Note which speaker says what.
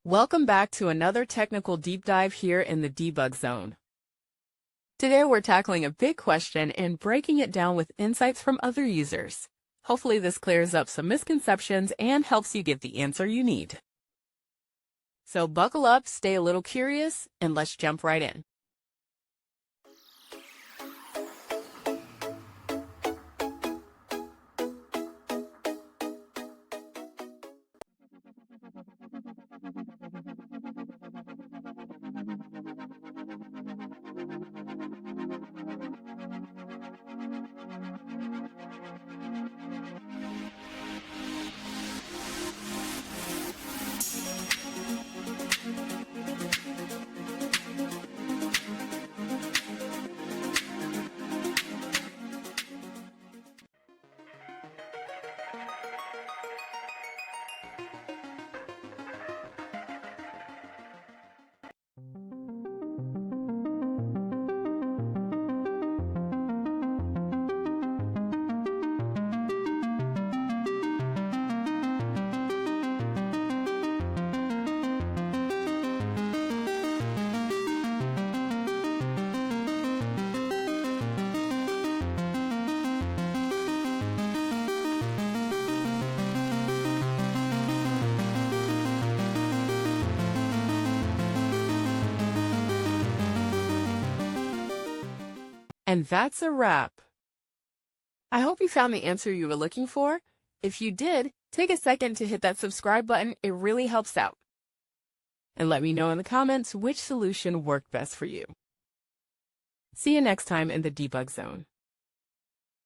Speaker 1: Welcome back to another technical deep dive here in the debug zone. Today we're tackling a big question and breaking it down with insights from other users. Hopefully this clears up some misconceptions and helps you get the answer you need. So buckle up, stay a little curious, and let's jump right in. And that's a wrap. I hope you found the answer you were looking for. If you did, take a second to hit that subscribe button. It really helps out. And let me know in the comments which solution worked best for you. See you next time in the debug zone.